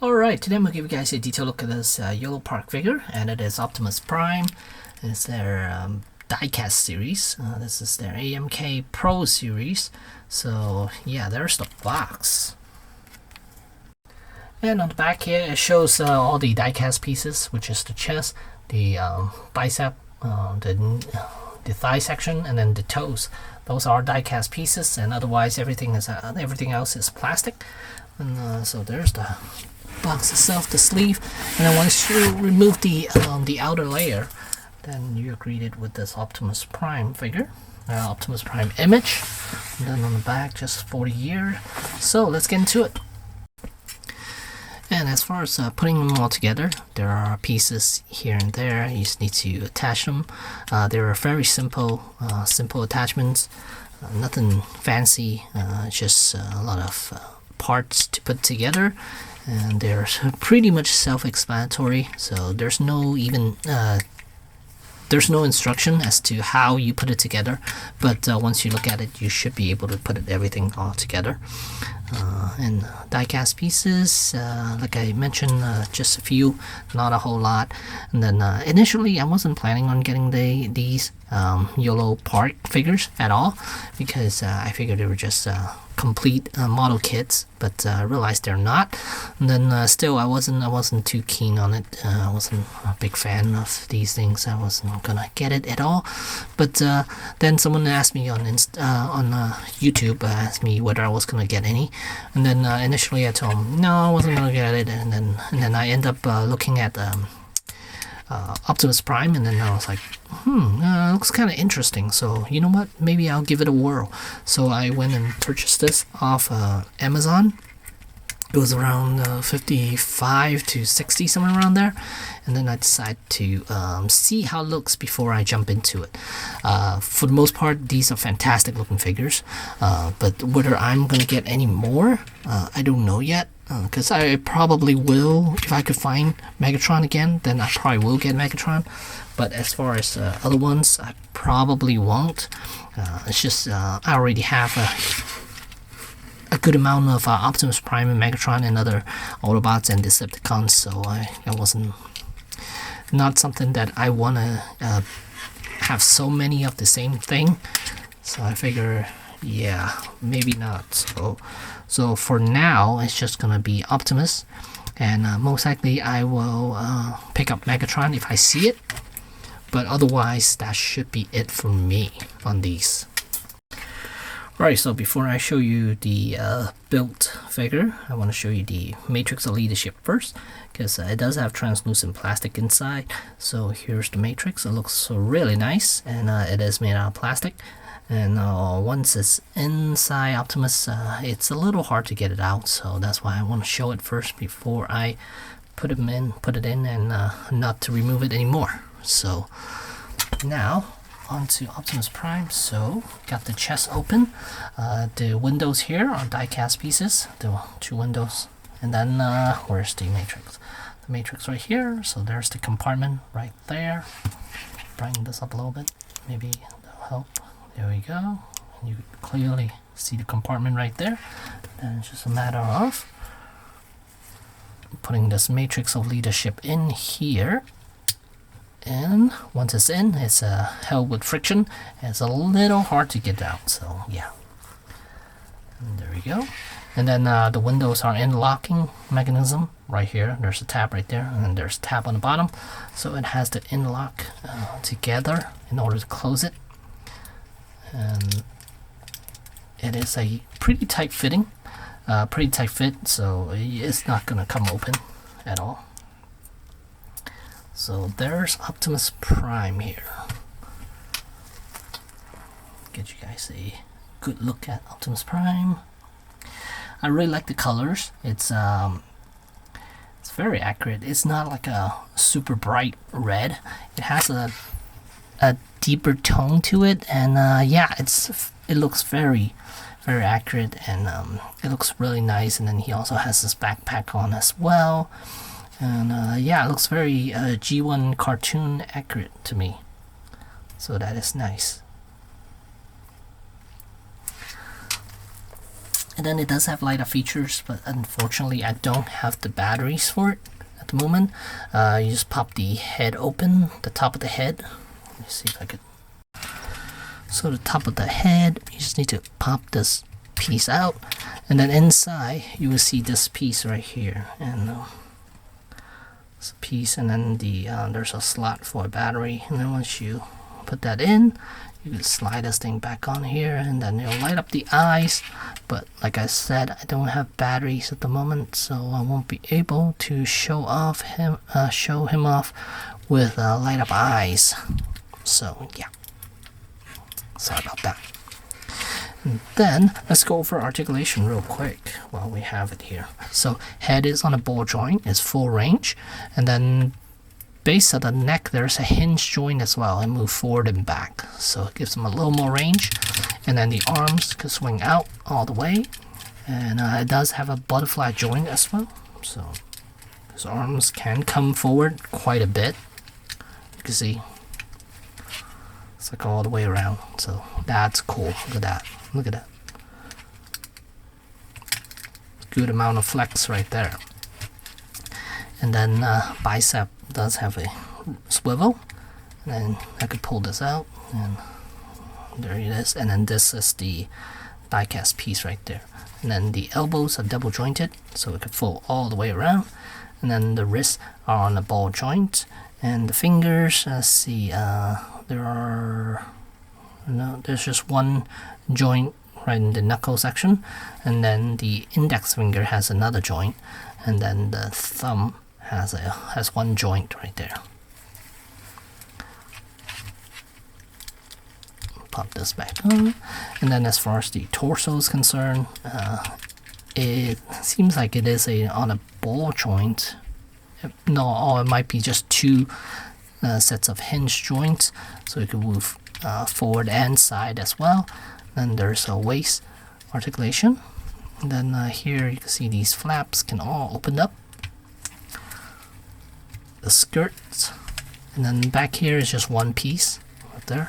Alright, today I'm going to give you guys a detailed look at this Yolopark figure, and it is Optimus Prime. It's their diecast series. This is their AMK Pro series. So yeah, there's the box. And on the back here, it shows all the diecast pieces, which is the chest, the bicep, the thigh section, and then the toes. Those are diecast pieces, and otherwise everything else is plastic. And so there's the box itself, the sleeve, and then once you remove the outer layer, then you're greeted with this Optimus Prime figure, Optimus Prime image, and then on the back just for the year. So let's get into it. And as far as putting them all together, there are pieces here and there. You just need to attach them. They are very simple attachments, nothing fancy, just a lot of parts to put together, and they're pretty much self-explanatory. So there's no instruction as to how you put it together, but once you look at it, you should be able to put everything all together. And diecast pieces, like I mentioned, just a few, not a whole lot. And then initially I wasn't planning on getting these Yolopark figures at all, because I figured they were just complete model kits, but I realized they're not. And then still I wasn't too keen on it. I wasn't a big fan of these things. I wasn't gonna get it at all. But then someone asked me on YouTube, asked me whether I was gonna get any, and then initially I told him no, I wasn't gonna get it, and then I end up looking at Optimus Prime, and then I was like, looks kind of interesting, so you know what, maybe I'll give it a whirl. So I went and purchased this off Amazon. It was around 55 to 60, somewhere around there, and then I decided to see how it looks before I jump into it. For the most part, these are fantastic looking figures, but whether I'm gonna get any more, I don't know yet. Because I probably will, if I could find Megatron again, then I probably will get Megatron. But as far as other ones, I probably won't. It's just I already have a good amount of Optimus Prime and Megatron and other Autobots and Decepticons, so that wasn't not something that I want to have so many of the same thing. So I figure, yeah, maybe not. So for now, it's just gonna be Optimus, and most likely I will pick up Megatron if I see it. But otherwise, that should be it for me on these. Alright, so before I show you the built figure, I want to show you the matrix of leadership first, because it does have translucent plastic inside. So here's the matrix. It looks really nice, and it is made out of plastic. And once it's inside Optimus, it's a little hard to get it out, so that's why I want to show it first before I put it in, and not to remove it anymore. So now onto Optimus Prime. So got the chest open, the windows here are diecast pieces, the two windows, and then where's the matrix? The matrix right here. So there's the compartment right there. Brighten this up a little bit, maybe that'll help. There we go. You can clearly see the compartment right there. And it's just a matter of putting this matrix of leadership in here. And once it's in, it's held with friction. And it's a little hard to get out. So yeah. And there we go. And then the windows are in locking mechanism right here. There's a tab right there, and then there's a tab on the bottom. So it has to interlock together in order to close it. And it is a pretty tight fit, so it's not gonna come open at all. So there's Optimus Prime here. Get you guys a good look at Optimus Prime. I really like the colors. It's very accurate. It's not like a super bright red. It has a deeper tone to it, and yeah, it looks very accurate, and it looks really nice. And then he also has this backpack on as well, and yeah, it looks very G1 cartoon accurate to me, so that is nice. And then it does have light up features, but unfortunately I don't have the batteries for it at the moment. You just pop the head open, the top of the head. Let me see if I could. So the top of the head, you just need to pop this piece out, and then inside you will see this piece right here, and it's a piece, and then there's a slot for a battery, and then once you put that in, you can slide this thing back on here, and then it'll light up the eyes. But like I said, I don't have batteries at the moment, so I won't be able to show him off with light up eyes. So yeah, sorry about that. And then let's go over articulation real quick while we have it here. So head is on a ball joint, it's full range, and then base of the neck there's a hinge joint as well, and move forward and back, so it gives them a little more range. And then the arms can swing out all the way, and it does have a butterfly joint as well, so his arms can come forward quite a bit. You can see it's like all the way around, so that's cool. Look at that. Look at that. Good amount of flex right there. And then bicep does have a swivel, and then I could pull this out, and there it is. And then this is the die cast piece right there. And then the elbows are double jointed, so it could fold all the way around. And then the wrists are on a ball joint, and the fingers, let's see, there's just one joint right in the knuckle section, and then the index finger has another joint, and then the thumb has one joint right there. Pop this back on, and then as far as the torso is concerned, it seems like it is on a ball joint. No, or it might be just two sets of hinge joints, so you can move forward and side as well. Then there's a waist articulation, and then here you can see these flaps can all open up. The skirts, and then back here is just one piece right there,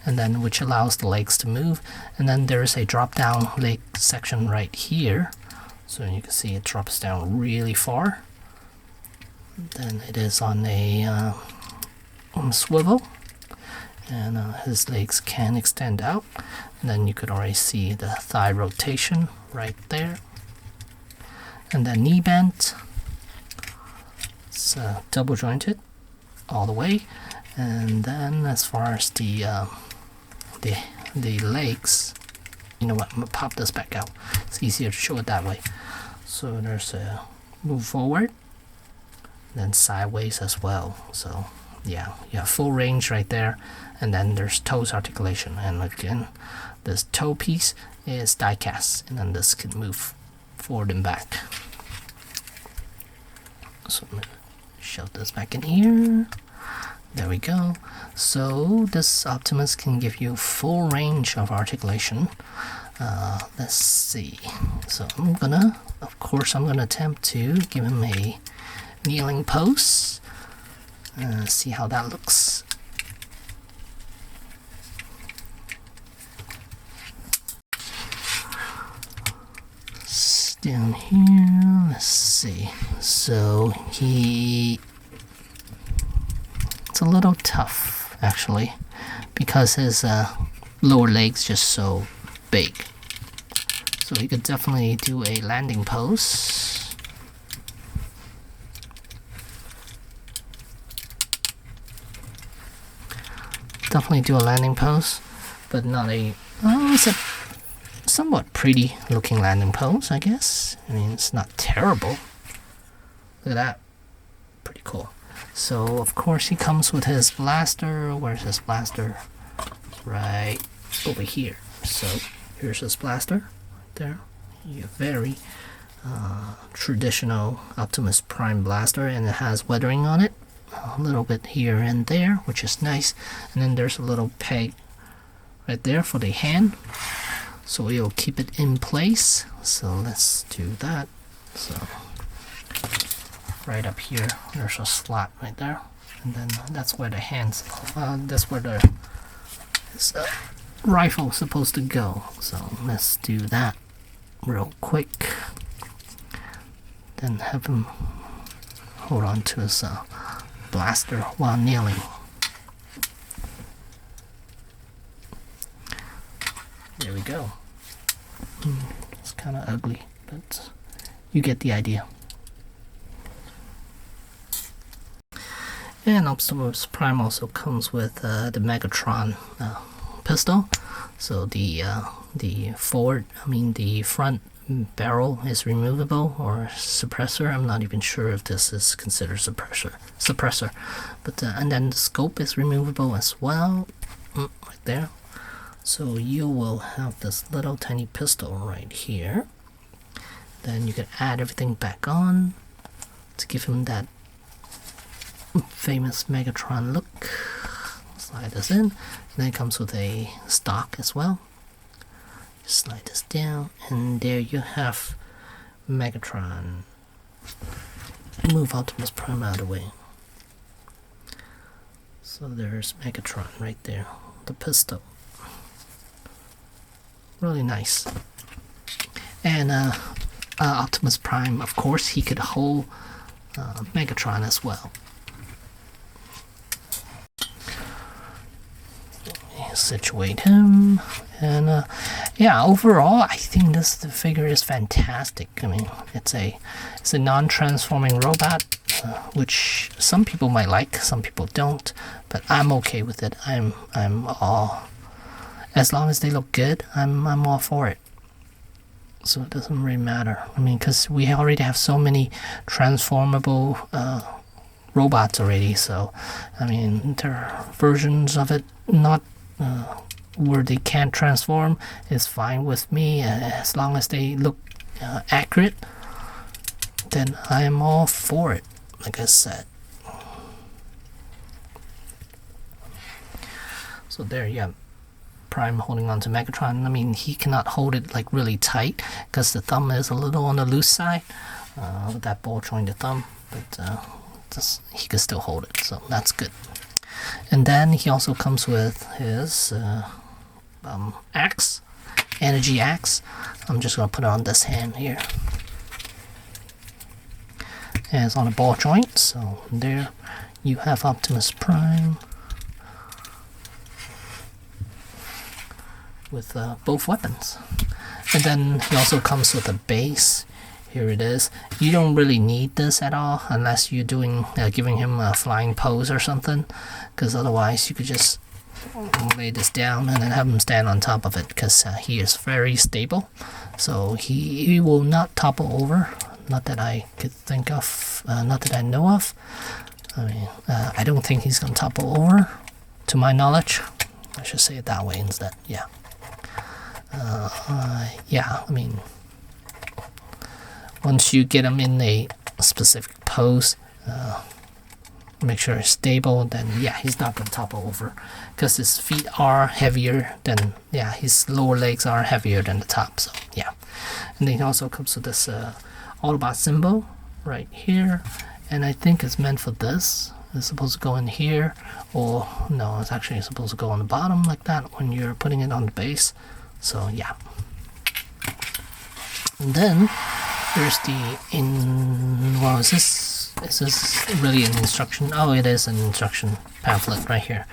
and then which allows the legs to move. And then there is a drop down leg section right here, so you can see it drops down really far. Then it is on a swivel, and his legs can extend out, and then you could already see the thigh rotation right there. And then knee bend, it's double jointed all the way. And then as far as the legs, you know what, I'm gonna pop this back out, it's easier to show it that way. So there's a move forward, then sideways as well. So yeah, you have full range right there. And then there's toes articulation, and again this toe piece is die cast, and then this can move forward and back. So I'm gonna shove this back in here. There we go. So this Optimus can give you full range of articulation. Let's see, so I'm gonna attempt to give him a kneeling pose, see how that looks. Down here, let's see, so it's a little tough actually, because his lower leg's just so big. So he could definitely do a landing pose. Definitely do a landing pose, but not a, it's a somewhat pretty looking landing pose, I guess. I mean, it's not terrible. Look at that, pretty cool. So of course he comes with his blaster. Where's his blaster? Right over here. So here's his blaster right there. You have very traditional Optimus Prime blaster, and it has weathering on it a little bit here and there, which is nice. And then there's a little peg right there for the hand, so it'll keep it in place. So let's do that. So right up here there's a slot right there, and then that's where the hands, that's where the rifle is supposed to go. So let's do that. real quick. Then have him hold on to his blaster while kneeling. There we go. It's kind of ugly, but you get the idea. And Optimus Prime also comes with the Megatron pistol. So the front barrel is removable, or suppressor. I'm not even sure if this is considered suppressor. But and then the scope is removable as well, right there. So you will have this little tiny pistol right here. Then you can add everything back on to give him that famous Megatron look. Slide this in, and then it comes with a stock as well. Slide this down, and there you have Megatron. Move Optimus Prime out of the way. So there's Megatron right there, the pistol. Really nice. And Optimus Prime, of course, he could hold Megatron as well. Situate him, and yeah, overall I think the figure is fantastic. I mean, it's a non-transforming robot, which some people might like, some people don't, but I'm okay with it. I'm all, as long as they look good, I'm all for it. So it doesn't really matter. I mean, because we already have so many transformable robots already, so I mean, there are versions of it not where they can't transform is fine with me, as long as they look accurate, then I am all for it, like I said. So there you have Prime holding on to Megatron. I mean, he cannot hold it like really tight because the thumb is a little on the loose side with that ball jointed thumb, but he can still hold it, so that's good. And then he also comes with his axe, energy axe. I'm just going to put it on this hand here. And it's on a ball joint, so there you have Optimus Prime with both weapons. And then he also comes with a base. Here it is. You don't really need this at all unless you're doing giving him a flying pose or something, because otherwise you could just lay this down and then have him stand on top of it, because he is very stable, so he will not topple over, not that I could think of, not that I know of. I mean, I don't think he's gonna topple over, to my knowledge. I should say it that way instead. Yeah. Yeah, I mean, once you get him in a specific pose, make sure it's stable, then yeah, he's not going to topple over, because his feet are heavier than, yeah, his lower legs are heavier than the top, so yeah. And then he also comes with this Autobot symbol right here, and I think it's meant for this. It's supposed to go in here, or no, it's actually supposed to go on the bottom like that when you're putting it on the base, so yeah. And then there's well, is this really an instruction? Oh, it is an instruction pamphlet right here.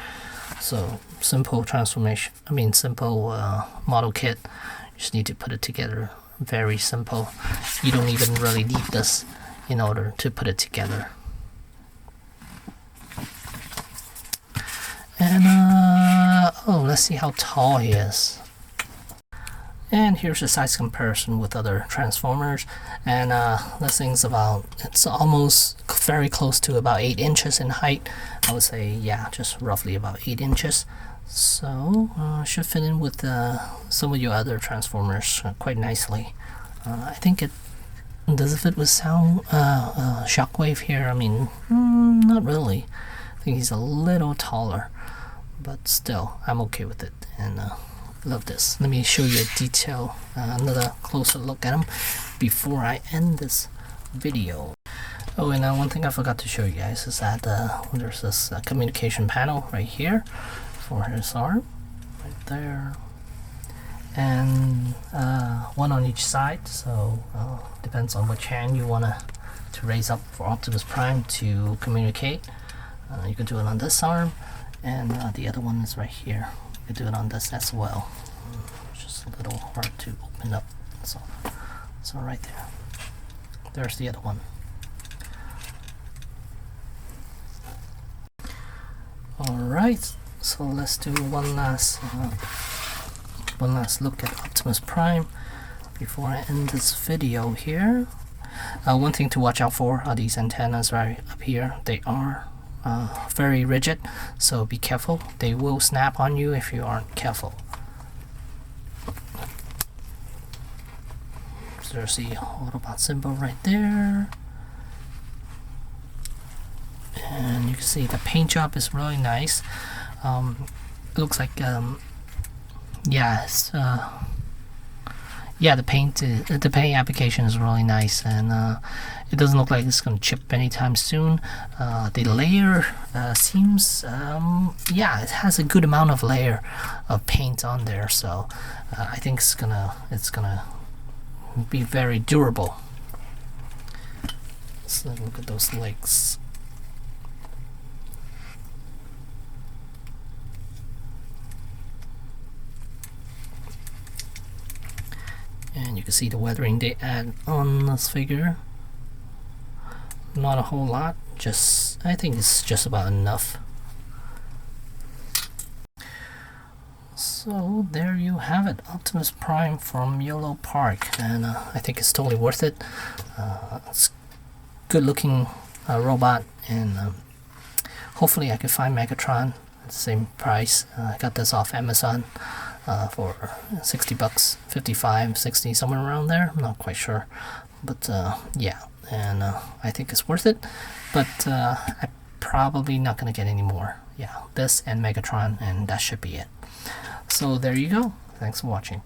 So simple transformation, simple model kit. You just need to put it together. Very simple. You don't even really need this in order to put it together. And oh, let's see how tall he is. And here's a size comparison with other Transformers, and this thing's it's almost very close to about 8 inches in height. I would say, yeah, just roughly about 8 inches. So should fit in with some of your other Transformers quite nicely. I think does it fit with sound Shockwave here? I mean, not really. I think he's a little taller, but still, I'm okay with it. And love this. Let me show you a detail, another closer look at him before I end this video. Oh, and one thing I forgot to show you guys is that there's this communication panel right here for his arm, right there. And one on each side, so depends on which hand you want to raise up for Optimus Prime to communicate. You can do it on this arm, and the other one is right here. You can do it on this as well. It's just a little hard to open up, so right there. There's the other one. Alright, so let's do one last look at Optimus Prime before I end this video here. One thing to watch out for are these antennas right up here. They are very rigid, so be careful. They will snap on you if you aren't careful. So there's the Autobot symbol right there. And you can see the paint job is really nice. It looks like the paint application is really nice, and it doesn't look like it's going to chip anytime soon. The layer seems it has a good amount of layer of paint on there, so I think it's gonna be very durable. So look at those legs. And you can see the weathering they add on this figure. Not a whole lot, I think it's just about enough. So there you have it, Optimus Prime from Yolopark, and I think it's totally worth it. It's good looking robot, and hopefully I can find Megatron at the same price. I got this off Amazon for 60 bucks, 55, 60, somewhere around there. I'm not quite sure, but yeah, and I think it's worth it, but I'm probably not gonna get any more. Yeah, this and Megatron, and that should be it. So there you go. Thanks for watching.